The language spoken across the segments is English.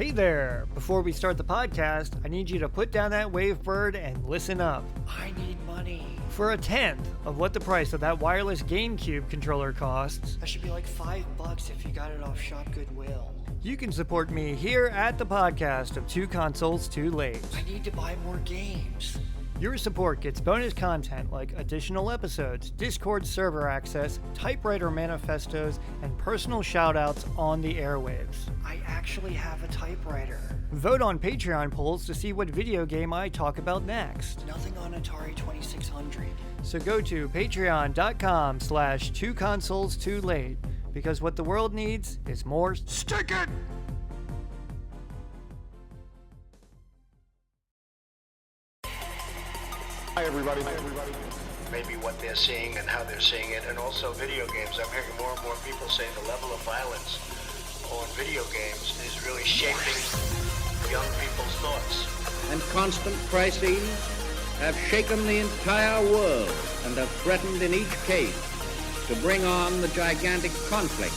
Hey there! Before we start the podcast, I need you to put down that wavebird and listen up. I need money. For a tenth of what the price of that wireless GameCube controller costs, That should be like $5 if you got it off Shop Goodwill. you can support me here at the podcast of Two Consoles Too Late. I need to buy more games. Your support gets bonus content like additional episodes, Discord server access, typewriter manifestos, and personal shoutouts on the airwaves. I actually have a typewriter. Vote on Patreon polls to see what video game I talk about next. Nothing on Atari 2600. So go to patreon.com/2consoles2late because what the world needs is more Stick It! Hi, everybody. Maybe what they're seeing and how they're seeing it, and also video games. I'm hearing more and more people saying the level of violence on video games is really shaping young people's thoughts. And constant crises have shaken the entire world and have threatened in each case to bring on the gigantic conflict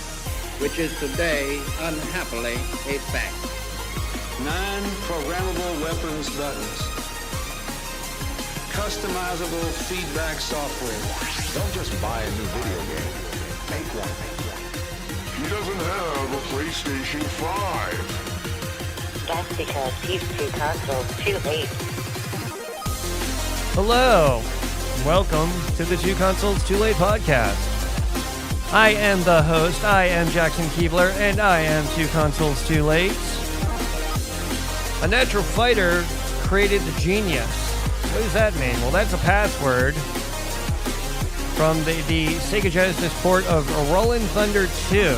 which is today, unhappily, a fact. 9 programmable weapons buttons. Customizable feedback software. Don't just buy a new video game. Make one. He doesn't have a PlayStation 5. That's because he's Two Consoles Too Late. Hello! Welcome to the Two Consoles Too Late podcast. I am the host, I am Jackson Keebler, and I am Two Consoles Too Late. A natural fighter created the genius. What does that mean? Well, that's a password from the Sega Genesis port of Rolling Thunder 2.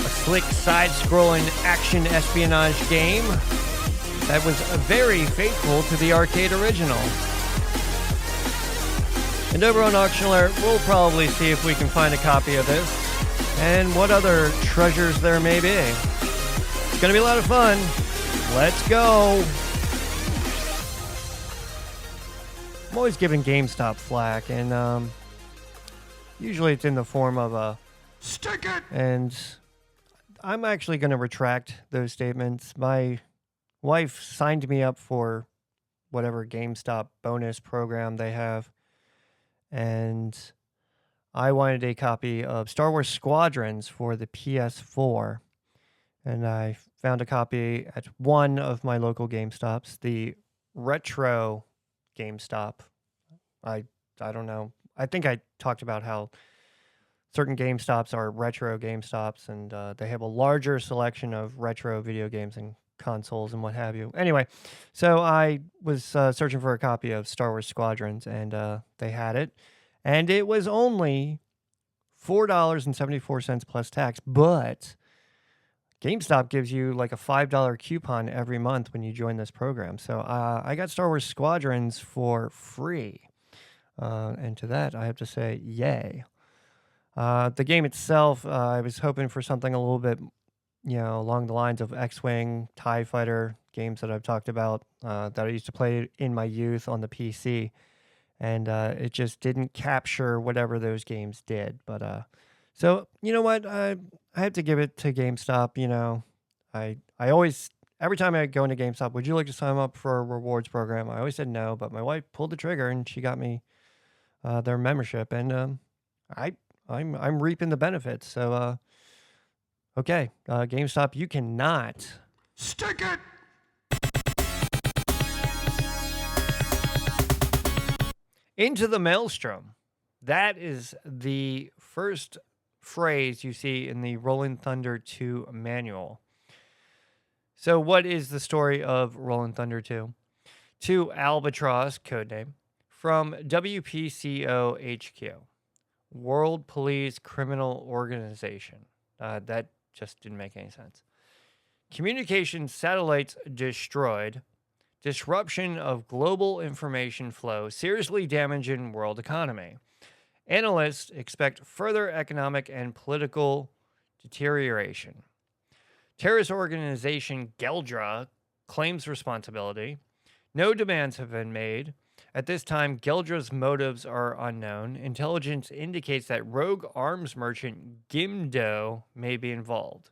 A slick side-scrolling action espionage game that was very faithful to the arcade original. And over on Auction Alert, we'll probably see if we can find a copy of this and what other treasures there may be. It's going to be a lot of fun. Let's go! I'm always giving GameStop flack, and usually it's in the form of a Stick it! And I'm actually going to retract those statements. My wife signed me up for whatever GameStop bonus program they have, and I wanted a copy of Star Wars Squadrons for the PS4, and I found a copy at one of my local GameStops, the Retro GameStop. I don't know. I think I talked about how certain GameStops are retro GameStops, and they have a larger selection of retro video games and consoles and what have you. Anyway, so I was searching for a copy of Star Wars Squadrons, and they had it, and it was only $4.74 plus tax, but GameStop gives you like a $5 coupon every month when you join this program. So I got Star Wars Squadrons for free. And to that, I have to say, yay. The game itself, I was hoping for something a little bit, along the lines of X-Wing, TIE Fighter, games that I've talked about, that I used to play in my youth on the PC. And it just didn't capture whatever those games did. But so, you know what? I have to give it to GameStop. I always, every time I go into GameStop, would you like to sign up for a rewards program? I always said no, but my wife pulled the trigger and she got me their membership, and I'm reaping the benefits. So, okay, GameStop, you cannot Stick it! Into the Maelstrom. That is the first phrase you see in the Rolling Thunder 2 manual. So what is the story of Rolling Thunder 2? 2 Albatross, codename, from WPCO HQ, World Police Criminal Organization. That just didn't make any sense. Communication satellites destroyed. Disruption of global information flow seriously damaging world economy. Analysts expect further economic and political deterioration. Terrorist organization Geldra claims responsibility. No demands have been made. At this time, Geldra's motives are unknown. Intelligence indicates that rogue arms merchant Gimdo may be involved.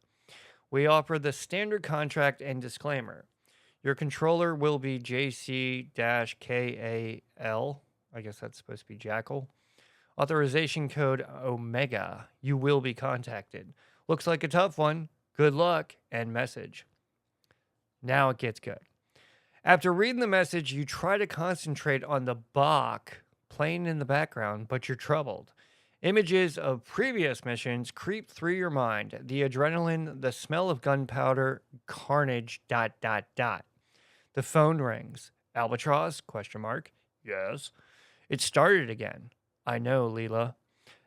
We offer the standard contract and disclaimer. Your controller will be JC-KAL. I guess that's supposed to be Jackal. Authorization code Omega. You will be contacted. Looks like a tough one. Good luck, and message. Now it gets good. After reading the message, you try to concentrate on the Bach playing in the background, but you're troubled. Images of previous missions creep through your mind. The adrenaline, the smell of gunpowder, carnage, ... The phone rings. Albatross? Question mark. Yes. It started again. I know, Leela.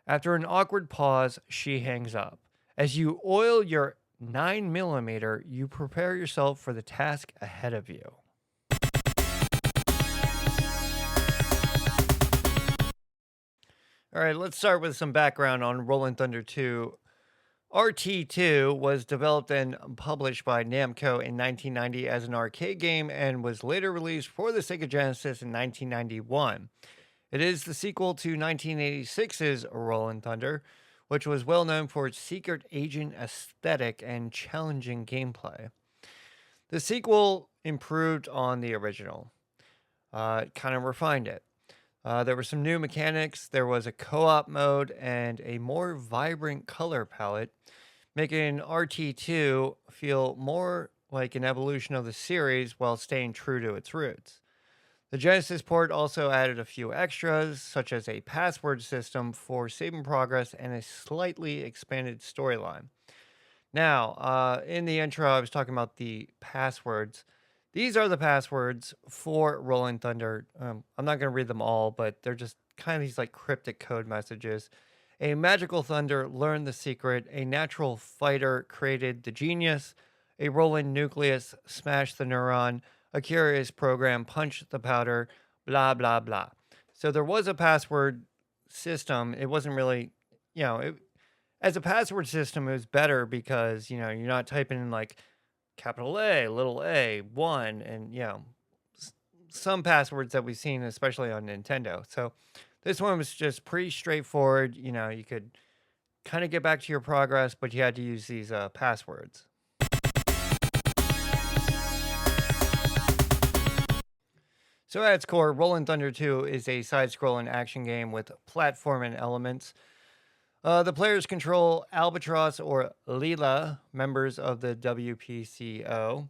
After an awkward pause, she hangs up. As you oil your 9mm, you prepare yourself for the task ahead of you. All right, let's start with some background on Rolling Thunder 2. RT2 was developed and published by Namco in 1990 as an arcade game and was later released for the Sega Genesis in 1991. It is the sequel to 1986's Rolling Thunder, which was well known for its secret agent aesthetic and challenging gameplay. The sequel improved on the original. It kind of refined it. There were some new mechanics, there was a co-op mode, and a more vibrant color palette, making RT2 feel more like an evolution of the series while staying true to its roots. The Genesis port also added a few extras, such as a password system for saving progress and a slightly expanded storyline. Now, in the intro, I was talking about the passwords. These are the passwords for Rolling Thunder. I'm not going to read them all, but they're just kind of these like cryptic code messages. A magical thunder learned the secret. A natural fighter created the genius. A rolling nucleus smashed the neuron. A curious program punched the powder. Blah, blah, blah. So there was a password system. It wasn't really, as a password system, it was better because, you're not typing in like capital A, little a, 1, and, some passwords that we've seen, especially on Nintendo. So this one was just pretty straightforward. You could kind of get back to your progress, but you had to use these passwords. So at its core, Rolling Thunder 2 is a side-scrolling action game with platforming elements. The players control Albatross or Leela, members of the WPCO.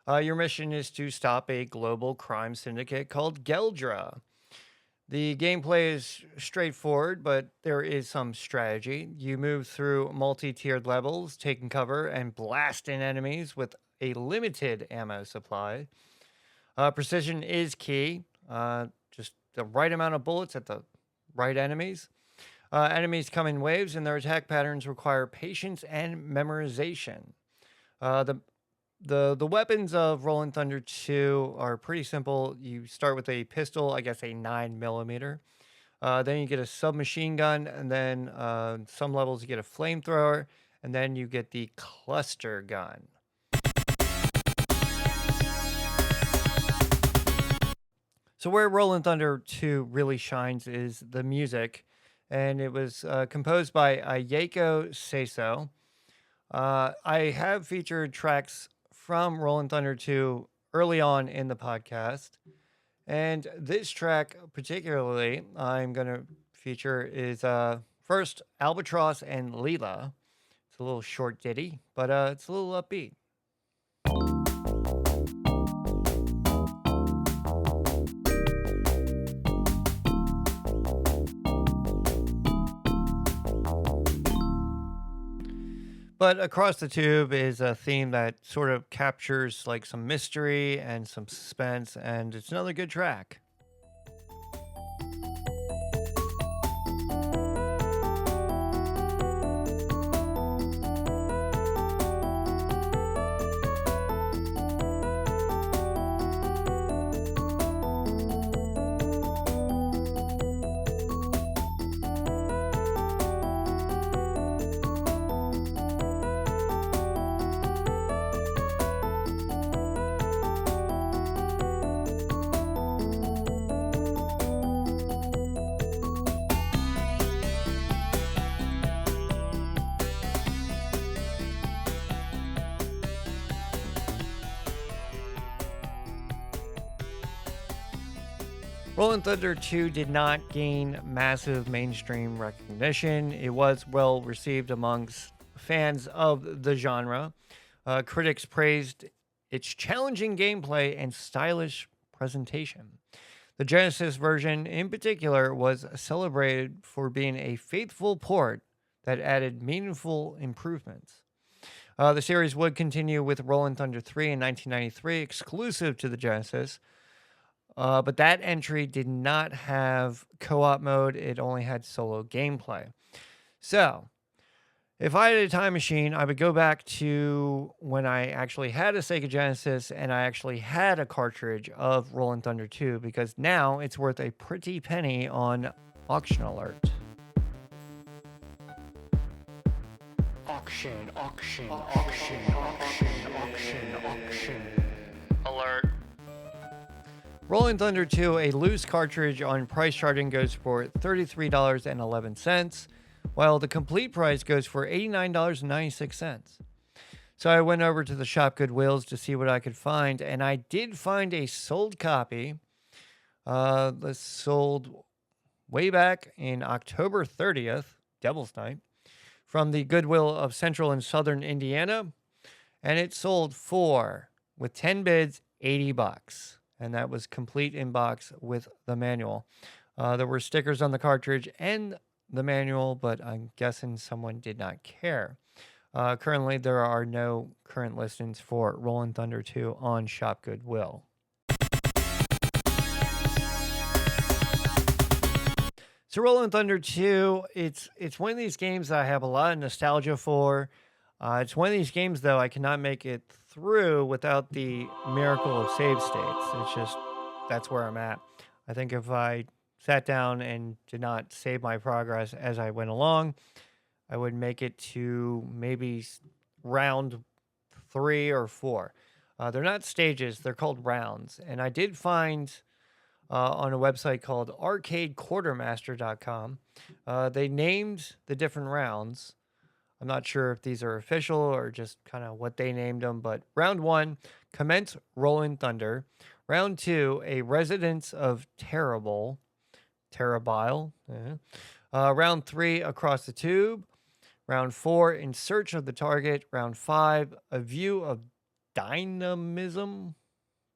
Your mission is to stop a global crime syndicate called Geldra. The gameplay is straightforward, but there is some strategy. You move through multi-tiered levels, taking cover and blasting enemies with a limited ammo supply. Precision is key. Just the right amount of bullets at the right enemies. Enemies come in waves, and their attack patterns require patience and memorization. The weapons of Rolling Thunder 2 are pretty simple. You start with a pistol, I guess a 9mm. Then you get a submachine gun, and then some levels you get a flamethrower, and then you get the cluster gun. So where Rolling Thunder 2 really shines is the music, and it was composed by Ayako Seiso. I have featured tracks from Rolling Thunder 2 early on in the podcast, and this track particularly I'm going to feature is first Albatross and Leela. It's a little short ditty, but it's a little upbeat. But across the tube is a theme that sort of captures like some mystery and some suspense, and it's another good track. Rolling Thunder 2 did not gain massive mainstream recognition. It was well received amongst fans of the genre. Critics praised its challenging gameplay and stylish presentation. The Genesis version, in particular, was celebrated for being a faithful port that added meaningful improvements. The series would continue with Rolling Thunder 3 in 1993, exclusive to the Genesis. But that entry did not have co-op mode. It only had solo gameplay. So, if I had a time machine, I would go back to when I actually had a Sega Genesis and I actually had a cartridge of Rolling Thunder 2, because now it's worth a pretty penny on Auction Alert. Auction, auction, auction, auction, auction, auction. Alert. Rolling Thunder 2, a loose cartridge on price charting, goes for $33.11, while the complete price goes for $89.96. So I went over to the shop Goodwills to see what I could find, and I did find a sold copy. This sold way back in October 30th, Devil's Night, from the Goodwill of Central and Southern Indiana, and it sold for, with 10 bids, $80. And that was complete in box with the manual. There were stickers on the cartridge and the manual, but I'm guessing someone did not care. Currently, there are no current listings for Rolling Thunder 2 on Shop Goodwill. So Rolling Thunder 2, it's one of these games that I have a lot of nostalgia for. It's one of these games, though, I cannot make it through without the miracle of save states. It's just, that's where I'm at. I think if I sat down and did not save my progress as I went along, I would make it to maybe round 3 or 4. They're not stages, they're called rounds. And I did find on a website called arcadequartermaster.com, they named the different rounds. I'm not sure if these are official or just kind of what they named them, but round 1, commence Rolling Thunder. Round 2, a residence of Terrible. Round 3, across the tube. Round 4, in search of the target. Round 5, a view of dynamism.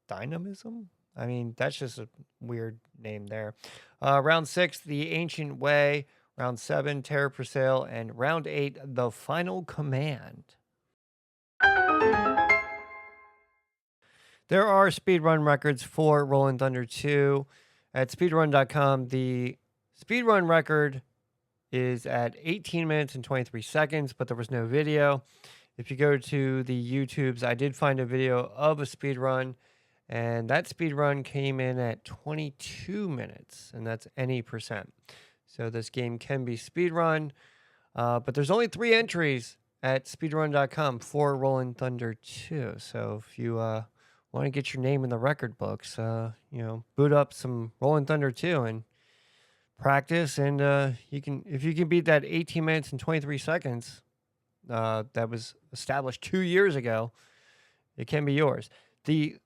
Dynamism? I mean, that's just a weird name there. Round 6, the ancient way. Round 7, Terror for Sale, and Round 8, The Final Command. There are speedrun records for Rolling Thunder 2. At speedrun.com, the speedrun record is at 18 minutes and 23 seconds, but there was no video. If you go to the YouTubes, I did find a video of a speedrun, and that speedrun came in at 22 minutes, and that's any percent. So this game can be speedrun, but there's only 3 entries at speedrun.com for Rolling Thunder 2. So if you want to get your name in the record books, boot up some Rolling Thunder 2 and practice. And if you can beat that 18 minutes and 23 seconds that was established 2 years ago, it can be yours. This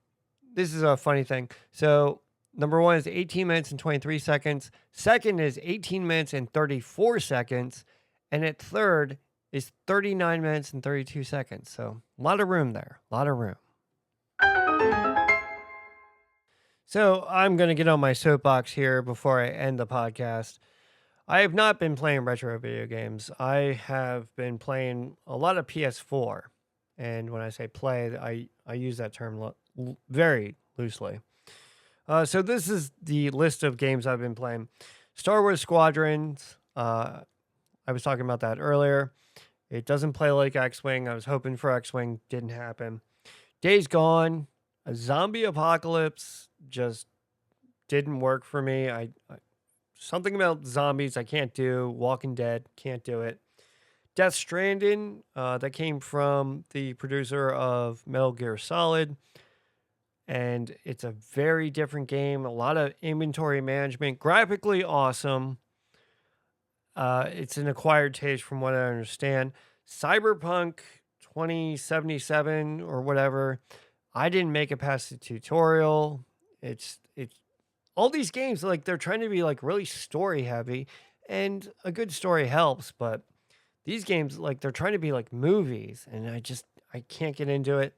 is a funny thing. So number 1 is 18 minutes and 23 seconds. Second is 18 minutes and 34 seconds. And at third is 39 minutes and 32 seconds. So a lot of room there. A lot of room. So I'm going to get on my soapbox here before I end the podcast. I have not been playing retro video games. I have been playing a lot of PS4. And when I say play, I use that term very loosely. So this is the list of games I've been playing. Star Wars Squadrons. I was talking about that earlier. It doesn't play like X-Wing. I was hoping for X-Wing. Didn't happen. Days Gone. A Zombie Apocalypse just didn't work for me. Something about zombies I can't do. Walking Dead, can't do it. Death Stranding. That came from the producer of Metal Gear Solid. And it's a very different game. A lot of inventory management. Graphically awesome. It's an acquired taste from what I understand. Cyberpunk 2077 or whatever. I didn't make it past the tutorial. It's all these games, like they're trying to be like really story heavy, and a good story helps, but these games, like they're trying to be like movies, and I can't get into it.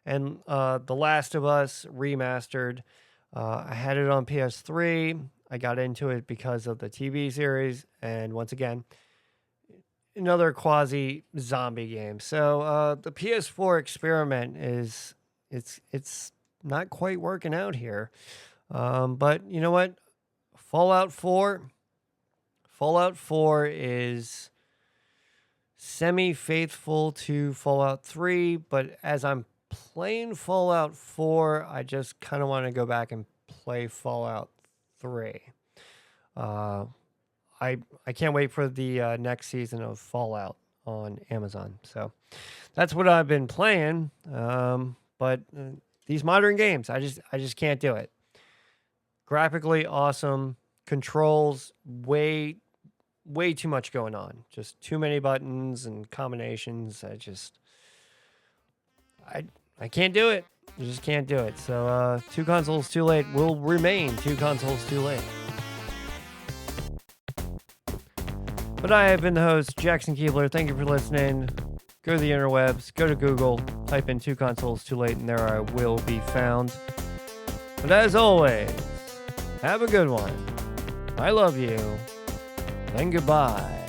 And The Last of Us remastered, I had it on PS3. I got into it because of the TV series, and once again, another quasi zombie game. So the PS4 experiment it's not quite working out here. But you know what? Fallout 4, Fallout 4 is semi-faithful to Fallout 3, but as I'm playing Fallout 4, I just kind of want to go back and play Fallout 3. I can't wait for the next season of Fallout on Amazon. So that's what I've been playing. But these modern games, I just can't do it. Graphically awesome, controls way too much going on. Just too many buttons and combinations. I can't do it. I just can't do it. So Two Consoles Too Late will remain Two Consoles Too Late. But I have been the host, Jackson Keebler. Thank you for listening. Go to the interwebs, go to Google, type in Two Consoles Too Late, and there I will be found. But as always, have a good one. I love you. And goodbye.